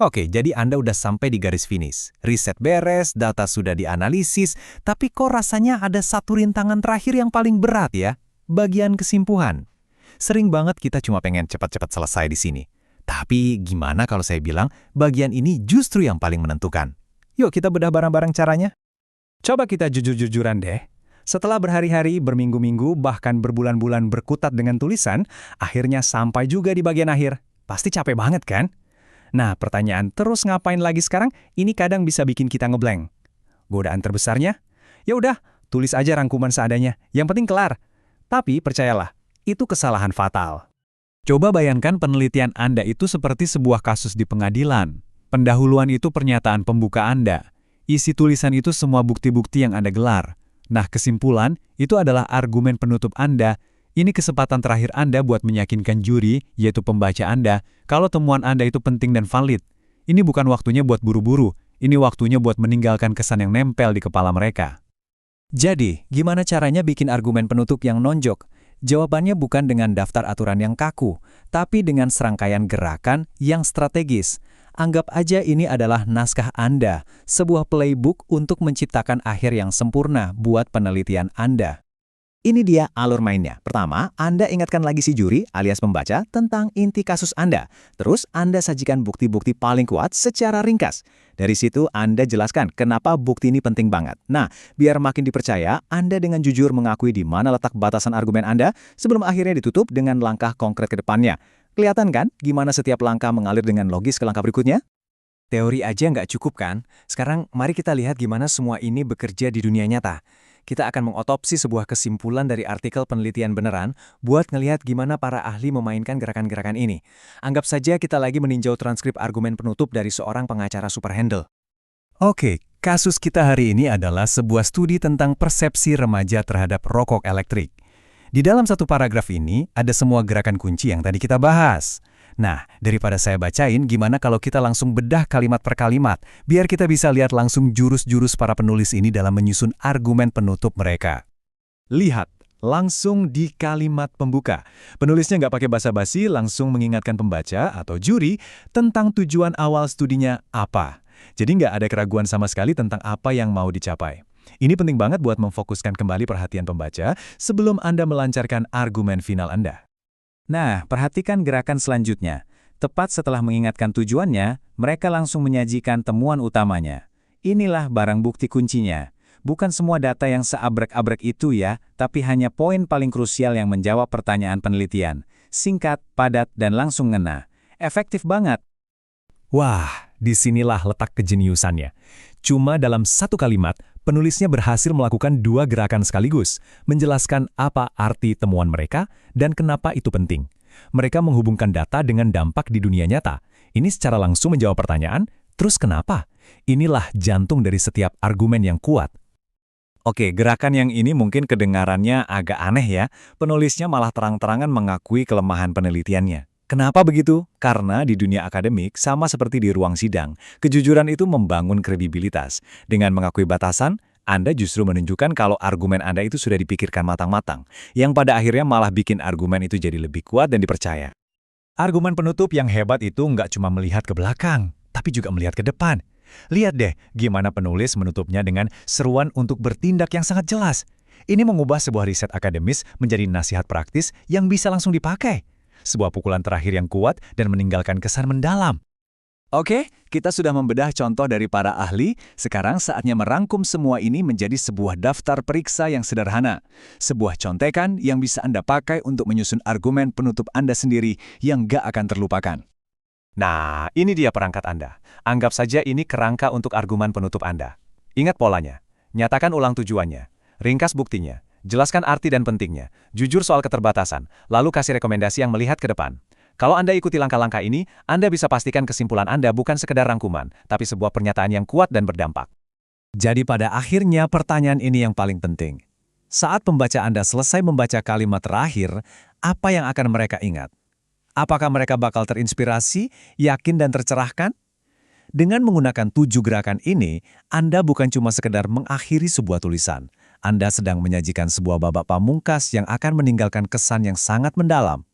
Oke, jadi Anda udah sampai di garis finish. Riset beres, data sudah dianalisis, tapi kok rasanya ada satu rintangan terakhir yang paling berat ya? Bagian kesimpulan. Sering banget kita cuma pengen cepat-cepat selesai di sini. Tapi gimana kalau saya bilang bagian ini justru yang paling menentukan? Yuk kita bedah bareng-bareng caranya. Coba kita jujur-jujuran deh. Setelah berhari-hari, berminggu-minggu, bahkan berbulan-bulan berkutat dengan tulisan, akhirnya sampai juga di bagian akhir. Pasti capek banget kan? Nah, pertanyaan terus ngapain lagi sekarang, ini kadang bisa bikin kita ngeblank. Godaan terbesarnya? Ya udah, tulis aja rangkuman seadanya, yang penting kelar. Tapi percayalah, itu kesalahan fatal. Coba bayangkan penelitian Anda itu seperti sebuah kasus di pengadilan. Pendahuluan itu pernyataan pembuka Anda. Isi tulisan itu semua bukti-bukti yang Anda gelar. Nah, kesimpulan itu adalah argumen penutup Anda. Ini kesempatan terakhir Anda buat meyakinkan juri, yaitu pembaca Anda, kalau temuan Anda itu penting dan valid. Ini bukan waktunya buat buru-buru, ini waktunya buat meninggalkan kesan yang nempel di kepala mereka. Jadi, gimana caranya bikin argumen penutup yang nonjok? Jawabannya bukan dengan daftar aturan yang kaku, tapi dengan serangkaian gerakan yang strategis. Anggap aja ini adalah naskah Anda, sebuah playbook untuk menciptakan akhir yang sempurna buat penelitian Anda. Ini dia alur mainnya. Pertama, Anda ingatkan lagi si juri alias pembaca tentang inti kasus Anda. Terus Anda sajikan bukti-bukti paling kuat secara ringkas. Dari situ Anda jelaskan kenapa bukti ini penting banget. Nah, biar makin dipercaya, Anda dengan jujur mengakui di mana letak batasan argumen Anda sebelum akhirnya ditutup dengan langkah konkret ke depannya. Kelihatan kan gimana setiap langkah mengalir dengan logis ke langkah berikutnya? Teori aja nggak cukup kan? Sekarang mari kita lihat gimana semua ini bekerja di dunia nyata. Kita akan mengotopsi sebuah kesimpulan dari artikel penelitian beneran buat ngelihat gimana para ahli memainkan gerakan-gerakan ini. Anggap saja kita lagi meninjau transkrip argumen penutup dari seorang pengacara superhandle. Oke, kasus kita hari ini adalah sebuah studi tentang persepsi remaja terhadap rokok elektrik. Di dalam satu paragraf ini ada semua gerakan kunci yang tadi kita bahas. Nah, daripada saya bacain, gimana kalau kita langsung bedah kalimat per kalimat, biar kita bisa lihat langsung jurus-jurus para penulis ini dalam menyusun argumen penutup mereka. Lihat, langsung di kalimat pembuka. Penulisnya nggak pakai basa-basi, langsung mengingatkan pembaca atau juri tentang tujuan awal studinya apa. Jadi nggak ada keraguan sama sekali tentang apa yang mau dicapai. Ini penting banget buat memfokuskan kembali perhatian pembaca sebelum Anda melancarkan argumen final Anda. Nah, perhatikan gerakan selanjutnya. Tepat setelah mengingatkan tujuannya, mereka langsung menyajikan temuan utamanya. Inilah barang bukti kuncinya. Bukan semua data yang seabrek-abrek itu ya, tapi hanya poin paling krusial yang menjawab pertanyaan penelitian. Singkat, padat, dan langsung ngena. Efektif banget. Wah, disinilah letak kejeniusannya. Cuma dalam satu kalimat, penulisnya berhasil melakukan dua gerakan sekaligus, menjelaskan apa arti temuan mereka dan kenapa itu penting. Mereka menghubungkan data dengan dampak di dunia nyata. Ini secara langsung menjawab pertanyaan, terus kenapa? Inilah jantung dari setiap argumen yang kuat. Oke, gerakan yang ini mungkin kedengarannya agak aneh ya. Penulisnya malah terang-terangan mengakui kelemahan penelitiannya. Kenapa begitu? Karena di dunia akademik, sama seperti di ruang sidang, kejujuran itu membangun kredibilitas. Dengan mengakui batasan, Anda justru menunjukkan kalau argumen Anda itu sudah dipikirkan matang-matang, yang pada akhirnya malah bikin argumen itu jadi lebih kuat dan dipercaya. Argumen penutup yang hebat itu nggak cuma melihat ke belakang, tapi juga melihat ke depan. Lihat deh, gimana penulis menutupnya dengan seruan untuk bertindak yang sangat jelas. Ini mengubah sebuah riset akademis menjadi nasihat praktis yang bisa langsung dipakai. Sebuah pukulan terakhir yang kuat dan meninggalkan kesan mendalam. Oke, kita sudah membedah contoh dari para ahli. Sekarang saatnya merangkum semua ini menjadi sebuah daftar periksa yang sederhana. Sebuah contekan yang bisa Anda pakai untuk menyusun argumen penutup Anda sendiri yang gak akan terlupakan. Nah, ini dia perangkat Anda. Anggap saja ini kerangka untuk argumen penutup Anda. Ingat polanya. Nyatakan ulang tujuannya. Ringkas buktinya. Jelaskan arti dan pentingnya, jujur soal keterbatasan, lalu kasih rekomendasi yang melihat ke depan. Kalau Anda ikuti langkah-langkah ini, Anda bisa pastikan kesimpulan Anda bukan sekedar rangkuman, tapi sebuah pernyataan yang kuat dan berdampak. Jadi pada akhirnya pertanyaan ini yang paling penting. Saat pembaca Anda selesai membaca kalimat terakhir, apa yang akan mereka ingat? Apakah mereka bakal terinspirasi, yakin dan tercerahkan? Dengan menggunakan 7 gerakan ini, Anda bukan cuma sekedar mengakhiri sebuah tulisan. Anda sedang menyajikan sebuah babak pamungkas yang akan meninggalkan kesan yang sangat mendalam.